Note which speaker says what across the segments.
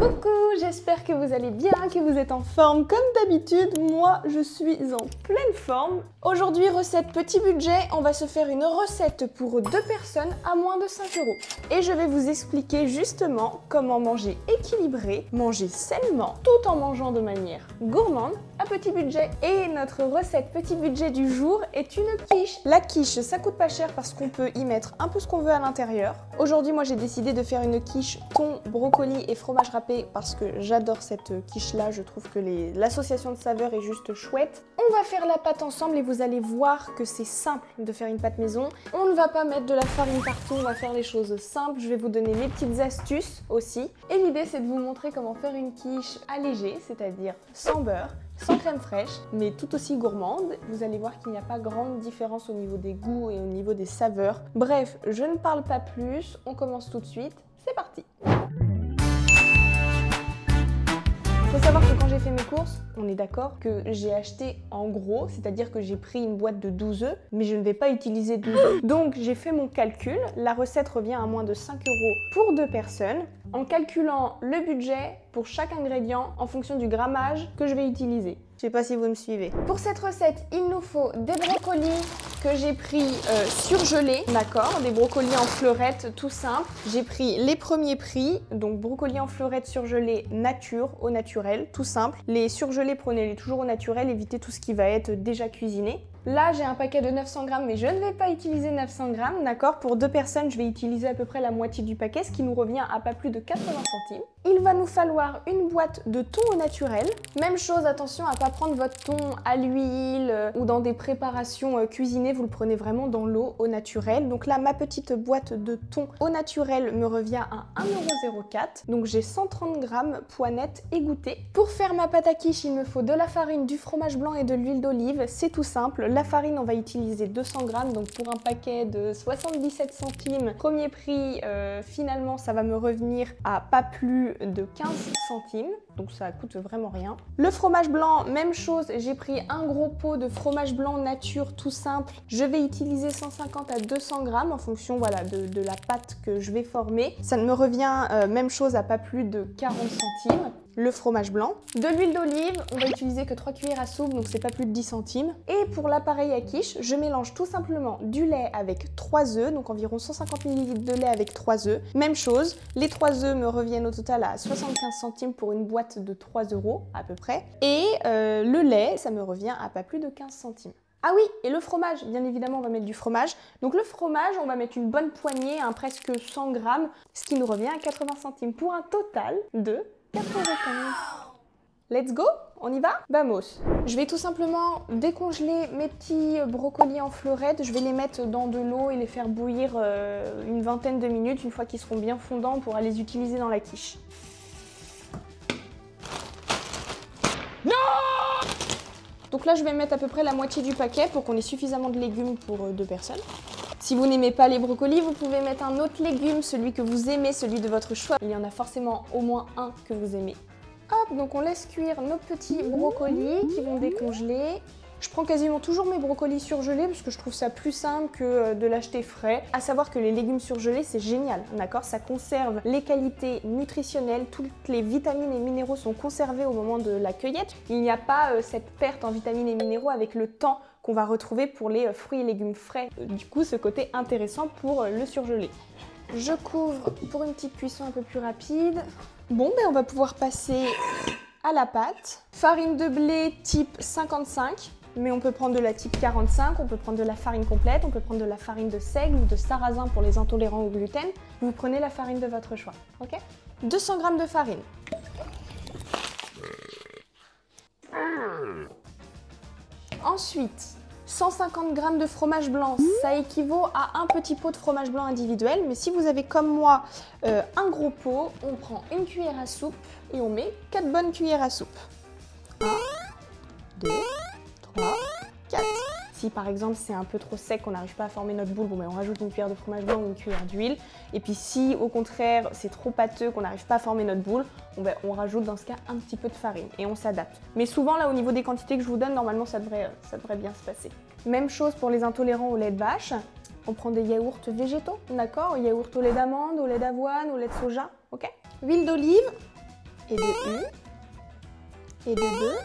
Speaker 1: Coucou, j'espère que vous allez bien, que vous êtes en forme. Comme d'habitude, moi je suis en pleine forme. Aujourd'hui, recette petit budget, on va se faire une recette pour 2 personnes à moins de 5 €. Et je vais vous expliquer justement comment manger équilibré, manger sainement, tout en mangeant de manière gourmande, à petit budget. Et notre recette petit budget du jour est une quiche. La quiche, ça coûte pas cher parce qu'on peut y mettre un peu ce qu'on veut à l'intérieur. Aujourd'hui, moi j'ai décidé de faire une quiche thon, brocoli et fromage râpé parce que j'adore cette quiche là, je trouve que l'association de saveurs est juste chouette. On va faire la pâte ensemble et vous allez voir que c'est simple de faire une pâte maison. On ne va pas mettre de la farine partout, on va faire les choses simples. Je vais vous donner mes petites astuces aussi. Et l'idée c'est de vous montrer comment faire une quiche allégée, c'est-à-dire sans beurre, sans crème fraîche, mais tout aussi gourmande. Vous allez voir qu'il n'y a pas grande différence au niveau des goûts et au niveau des saveurs. Bref, je ne parle pas plus, on commence tout de suite, c'est parti! Il faut savoir que quand j'ai fait mes courses, on est d'accord que j'ai acheté en gros, c'est-à-dire que j'ai pris une boîte de 12 œufs, mais je ne vais pas utiliser 12 œufs. Donc j'ai fait mon calcul, la recette revient à moins de 5 € pour 2 personnes, en calculant le budget pour chaque ingrédient en fonction du grammage que je vais utiliser. Je sais pas si vous me suivez. Pour cette recette, il nous faut des brocolis que j'ai pris surgelés, d'accord, des brocolis en fleurettes, tout simple. J'ai pris les premiers prix, donc brocolis en fleurettes surgelés nature, au naturel, tout simple. Les surgelés, prenez-les toujours au naturel, évitez tout ce qui va être déjà cuisiné. Là, j'ai un paquet de 900 g, mais je ne vais pas utiliser 900 g, d'accord? Pour 2 personnes, je vais utiliser à peu près la moitié du paquet, ce qui nous revient à pas plus de 80 centimes. Il va nous falloir une boîte de thon au naturel. Même chose, attention à ne pas prendre votre thon à l'huile ou dans des préparations cuisinées, vous le prenez vraiment dans l'eau au naturel. Donc là, ma petite boîte de thon au naturel me revient à 1,04 €. Donc j'ai 130 g poinettes égouttées. Pour faire ma pâte à quiche, il me faut de la farine, du fromage blanc et de l'huile d'olive. C'est tout simple. La farine, on va utiliser 200 g, donc pour un paquet de 77 centimes. Premier prix, finalement, ça va me revenir à pas plus de 15 centimes, donc ça coûte vraiment rien. Le fromage blanc, même chose, j'ai pris un gros pot de fromage blanc nature tout simple. Je vais utiliser 150 à 200 g en fonction voilà, de la pâte que je vais former. Ça me revient, même chose, à pas plus de 40 centimes. Le fromage blanc. De l'huile d'olive, on va utiliser que 3 cuillères à soupe, donc c'est pas plus de 10 centimes. Et pour l'appareil à quiche, je mélange tout simplement du lait avec 3 œufs, donc environ 150 ml de lait avec 3 œufs. Même chose, les 3 œufs me reviennent au total à 75 centimes pour une boîte de 3 € à peu près. Et le lait, ça me revient à pas plus de 15 centimes. Ah oui, et le fromage, bien évidemment, on va mettre du fromage. Donc le fromage, on va mettre une bonne poignée, presque 100 g, ce qui nous revient à 80 centimes pour un total de 95. Let's go, on y va? Vamos. Je vais tout simplement décongeler mes petits brocolis en fleurettes. Je vais les mettre dans de l'eau et les faire bouillir une vingtaine de minutes. Une fois qu'ils seront bien fondants, on pourra les utiliser dans la quiche. Non! Donc là, je vais mettre à peu près la moitié du paquet pour qu'on ait suffisamment de légumes pour 2 personnes. Si vous n'aimez pas les brocolis, vous pouvez mettre un autre légume, celui que vous aimez, celui de votre choix. Il y en a forcément au moins un que vous aimez. Hop, donc on laisse cuire nos petits brocolis qui vont décongeler. Je prends quasiment toujours mes brocolis surgelés parce que je trouve ça plus simple que de l'acheter frais. À savoir que les légumes surgelés, c'est génial, d'accord? Ça conserve les qualités nutritionnelles, toutes les vitamines et minéraux sont conservés au moment de la cueillette. Il n'y a pas cette perte en vitamines et minéraux avec le temps qu'on va retrouver pour les fruits et légumes frais. Du coup, ce côté intéressant pour le surgelé. Je couvre pour une petite cuisson un peu plus rapide. Bon, ben on va pouvoir passer à la pâte. Farine de blé type 55. Mais on peut prendre de la type 45, on peut prendre de la farine complète, on peut prendre de la farine de seigle ou de sarrasin pour les intolérants au gluten. Vous prenez la farine de votre choix, ok? 200 g de farine. Ensuite, 150 g de fromage blanc, ça équivaut à un petit pot de fromage blanc individuel. Mais si vous avez comme moi un gros pot, on prend une cuillère à soupe et on met 4 bonnes cuillères à soupe. 1, 2, 3, 4. Si par exemple c'est un peu trop sec, qu'on n'arrive pas à former notre boule, bon, ben, on rajoute une cuillère de fromage blanc ou une cuillère d'huile. Et puis si au contraire c'est trop pâteux, qu'on n'arrive pas à former notre boule, bon, ben, on rajoute dans ce cas un petit peu de farine et on s'adapte. Mais souvent là au niveau des quantités que je vous donne, normalement ça devrait bien se passer. Même chose pour les intolérants au lait de vache. On prend des yaourts végétaux, d'accord? Yaourt au lait d'amande, au lait d'avoine, au lait de soja, ok? Huile d'olive. et de 1, et de 2,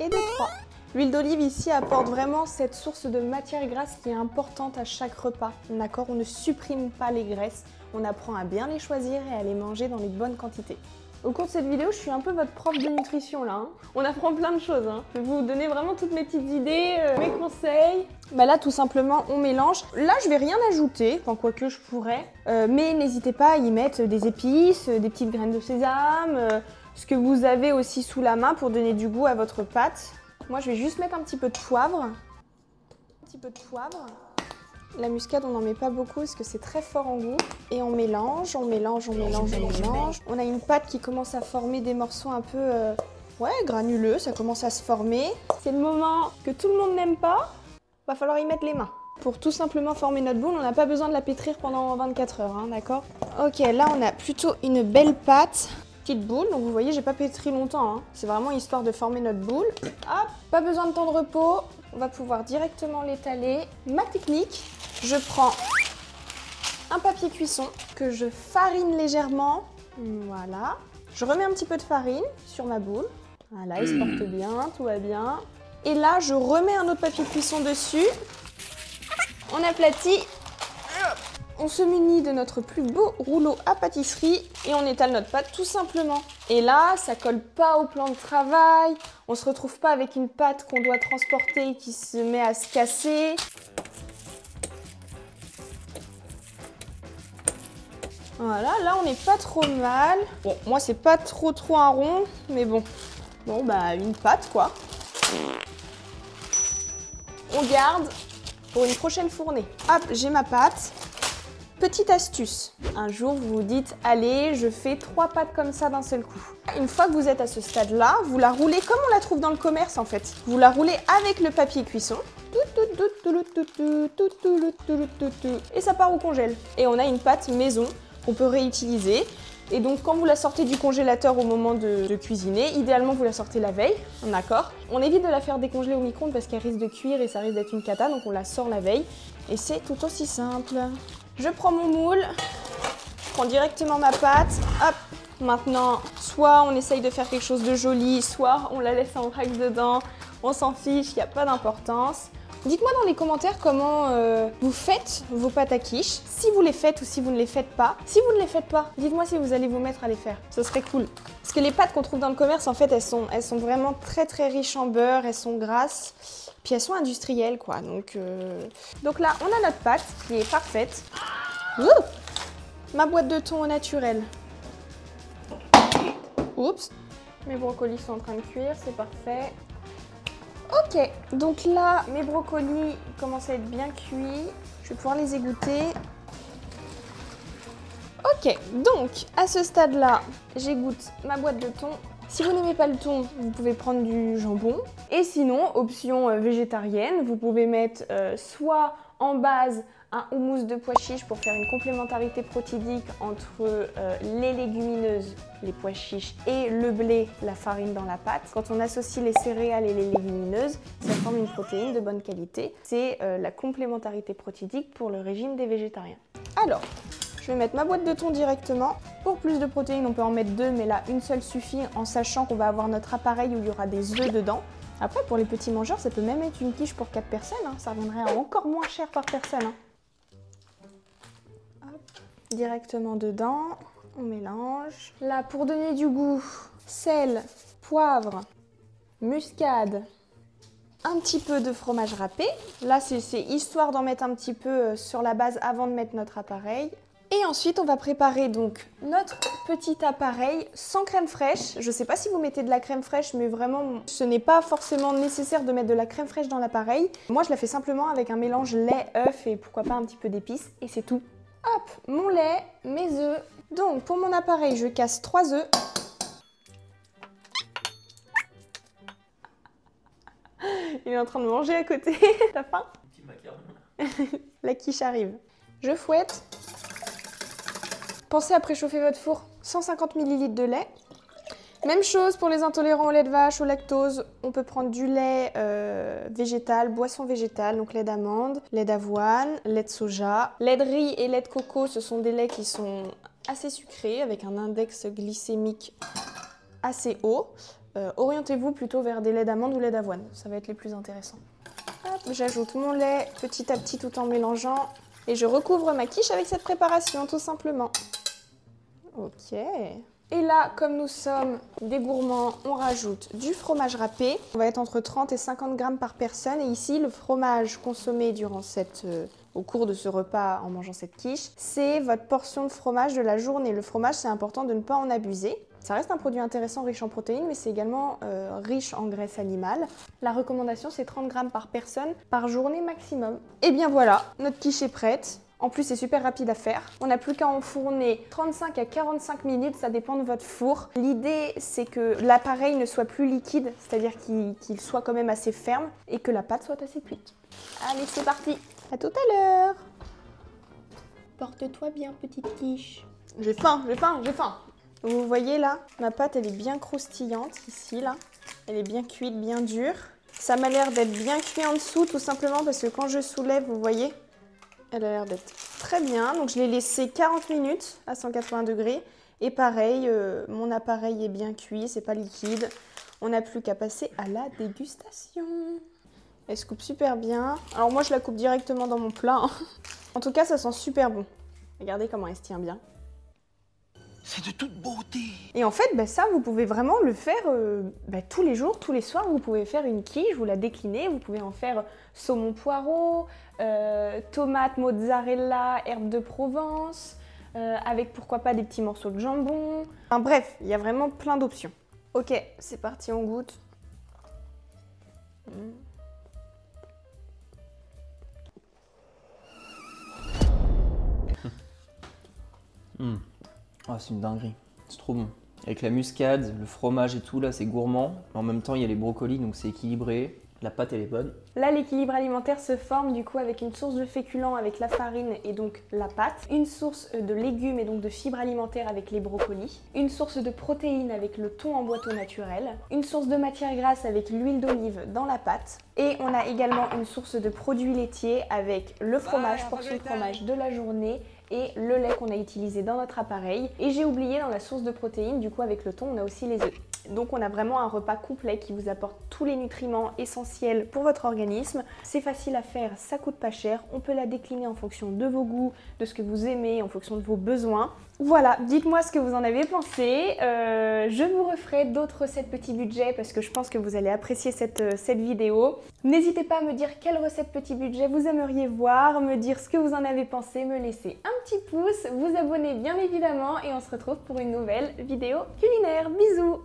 Speaker 1: et de 3. L'huile d'olive ici apporte vraiment cette source de matière grasse qui est importante à chaque repas. D'accord? On ne supprime pas les graisses, on apprend à bien les choisir et à les manger dans les bonnes quantités. Au cours de cette vidéo, je suis un peu votre prof de nutrition là. On apprend plein de choses. Je vais vous donner vraiment toutes mes petites idées, mes conseils. Bah là, tout simplement, on mélange. Là, je vais rien ajouter, enfin quoique je pourrais. Mais n'hésitez pas à y mettre des épices, des petites graines de sésame, ce que vous avez aussi sous la main pour donner du goût à votre pâte. Moi, je vais juste mettre un petit peu de poivre. Un petit peu de poivre. La muscade, on n'en met pas beaucoup parce que c'est très fort en goût. Et on mélange, on mélange, on mélange, on mélange. On a une pâte qui commence à former des morceaux un peu granuleux, ça commence à se former. C'est le moment que tout le monde n'aime pas, va falloir y mettre les mains. Pour tout simplement former notre boule, on n'a pas besoin de la pétrir pendant 24 heures, d'accord? Ok, là on a plutôt une belle pâte. Petite boule, donc vous voyez, j'ai pas pétri longtemps, c'est vraiment histoire de former notre boule. Hop, pas besoin de temps de repos, on va pouvoir directement l'étaler. Ma technique, je prends un papier cuisson que je farine légèrement, voilà. Je remets un petit peu de farine sur ma boule, voilà, il se porte bien, tout va bien. Et là, je remets un autre papier cuisson dessus, on aplatit. On se munit de notre plus beau rouleau à pâtisserie et on étale notre pâte tout simplement. Et là, ça colle pas au plan de travail, on se retrouve pas avec une pâte qu'on doit transporter et qui se met à se casser. Voilà, là on n'est pas trop mal. Bon, moi c'est pas trop un rond, mais bon. Bon bah une pâte quoi. On garde pour une prochaine fournée. Hop, j'ai ma pâte. Petite astuce, un jour vous vous dites, allez, je fais 3 pâtes comme ça d'un seul coup. Une fois que vous êtes à ce stade-là, vous la roulez comme on la trouve dans le commerce en fait. Vous la roulez avec le papier cuisson. Et ça part au congèle. Et on a une pâte maison qu'on peut réutiliser. Et donc quand vous la sortez du congélateur au moment de cuisiner, idéalement vous la sortez la veille, d'accord? On évite de la faire décongeler au micro-ondes parce qu'elle risque de cuire et ça risque d'être une cata, donc on la sort la veille. Et c'est tout aussi simple. Je prends mon moule, je prends directement ma pâte, hop. Maintenant, soit on essaye de faire quelque chose de joli, soit on la laisse en vrac dedans, on s'en fiche, il n'y a pas d'importance. Dites-moi dans les commentaires comment vous faites vos pâtes à quiche, si vous les faites ou si vous ne les faites pas. Si vous ne les faites pas, dites-moi si vous allez vous mettre à les faire, ce serait cool. Parce que les pâtes qu'on trouve dans le commerce, en fait, elles sont vraiment très riches en beurre, elles sont grasses, puis elles sont industrielles, quoi. Donc là, on a notre pâte qui est parfaite. Ma boîte de thon au naturel. Oups, mes brocolis sont en train de cuire, c'est parfait. Ok, donc là, mes brocolis commencent à être bien cuits. Je vais pouvoir les égoutter. Ok, donc à ce stade-là, j'égoutte ma boîte de thon. Si vous n'aimez pas le thon, vous pouvez prendre du jambon. Et sinon, option végétarienne, vous pouvez mettre soit en base un houmous de pois chiches pour faire une complémentarité protidique entre les légumineuses, les pois chiches, et le blé, la farine dans la pâte. Quand on associe les céréales et les légumineuses, ça forme une protéine de bonne qualité. C'est la complémentarité protidique pour le régime des végétariens. Alors, je vais mettre ma boîte de thon directement. Pour plus de protéines, on peut en mettre 2, mais là, une seule suffit en sachant qu'on va avoir notre appareil où il y aura des œufs dedans. Après, pour les petits mangeurs, ça peut même être une quiche pour 4 personnes. Ça reviendrait à encore moins cher par personne. Hop, directement dedans, on mélange. Là, pour donner du goût, sel, poivre, muscade, un petit peu de fromage râpé. Là, c'est histoire d'en mettre un petit peu sur la base avant de mettre notre appareil. Et ensuite, on va préparer donc notre petit appareil sans crème fraîche. Je ne sais pas si vous mettez de la crème fraîche, mais vraiment, ce n'est pas forcément nécessaire de mettre de la crème fraîche dans l'appareil. Moi, je la fais simplement avec un mélange lait, œuf et pourquoi pas un petit peu d'épices, et c'est tout. Hop, mon lait, mes œufs. Donc, pour mon appareil, je casse 3 œufs. Il est en train de manger à côté. T'as faim?
Speaker 2: Petit macaron.
Speaker 1: La quiche arrive. Je fouette. Pensez à préchauffer votre four. 150 ml de lait. Même chose pour les intolérants au lait de vache, au lactose. On peut prendre du lait végétal, boisson végétale, donc lait d'amande, lait d'avoine, lait de soja. Lait de riz et lait de coco, ce sont des laits qui sont assez sucrés, avec un index glycémique assez haut. Orientez-vous plutôt vers des laits d'amande ou lait d'avoine, ça va être les plus intéressants. J'ajoute mon lait petit à petit tout en mélangeant et je recouvre ma quiche avec cette préparation tout simplement. Ok. Et là, comme nous sommes des gourmands, on rajoute du fromage râpé. On va être entre 30 et 50 grammes par personne. Et ici, le fromage consommé au cours de ce repas en mangeant cette quiche, c'est votre portion de fromage de la journée. Le fromage, c'est important de ne pas en abuser. Ça reste un produit intéressant, riche en protéines, mais c'est également riche en graisse animale. La recommandation, c'est 30 grammes par personne par journée maximum. Et bien voilà, notre quiche est prête. En plus, c'est super rapide à faire. On n'a plus qu'à enfourner 35 à 45 minutes, ça dépend de votre four. L'idée, c'est que l'appareil ne soit plus liquide, c'est-à-dire qu'il soit quand même assez ferme et que la pâte soit assez cuite. Allez, c'est parti. À tout à l'heure. Porte-toi bien, petite quiche. J'ai faim. Vous voyez là, ma pâte, elle est bien croustillante ici, là. Elle est bien cuite, bien dure. Ça m'a l'air d'être bien cuit en dessous, tout simplement parce que quand je soulève, vous voyez, elle a l'air d'être très bien. Donc je l'ai laissé 40 minutes à 180 degrés. Et pareil, mon appareil est bien cuit, c'est pas liquide. On n'a plus qu'à passer à la dégustation. Elle se coupe super bien. Alors moi, je la coupe directement dans mon plat. Hein. En tout cas, ça sent super bon. Regardez comment elle se tient bien.
Speaker 2: C'est de toute beauté.
Speaker 1: Et en fait, ça, vous pouvez vraiment le faire tous les jours, tous les soirs. Vous pouvez faire une quiche, vous la déclinez. Vous pouvez en faire saumon poireau, tomate, mozzarella, herbes de Provence, avec pourquoi pas des petits morceaux de jambon. Enfin bref, il y a vraiment plein d'options. Ok, c'est parti, on goûte.
Speaker 3: Ah, c'est une dinguerie, c'est trop bon. Avec la muscade, le fromage et tout, là, c'est gourmand. En même temps, il y a les brocolis, donc c'est équilibré. La pâte, elle est bonne.
Speaker 1: Là, l'équilibre alimentaire se forme du coup avec une source de féculents avec la farine et donc la pâte, une source de légumes et donc de fibres alimentaires avec les brocolis, une source de protéines avec le thon en boîte au naturel, une source de matière grasse avec l'huile d'olive dans la pâte, et on a également une source de produits laitiers avec le fromage, portion de fromage de la journée, et le lait qu'on a utilisé dans notre appareil. Et j'ai oublié dans la source de protéines, du coup avec le thon, on a aussi les œufs. Donc on a vraiment un repas complet qui vous apporte tous les nutriments essentiels pour votre organisme. C'est facile à faire, ça coûte pas cher, on peut la décliner en fonction de vos goûts, de ce que vous aimez, en fonction de vos besoins. Voilà, dites-moi ce que vous en avez pensé. Je vous referai d'autres recettes petit budget parce que je pense que vous allez apprécier cette vidéo. N'hésitez pas à me dire quelle recette petit budget vous aimeriez voir, me dire ce que vous en avez pensé, me laisser un petit pouce, vous abonner bien évidemment et on se retrouve pour une nouvelle vidéo culinaire. Bisous!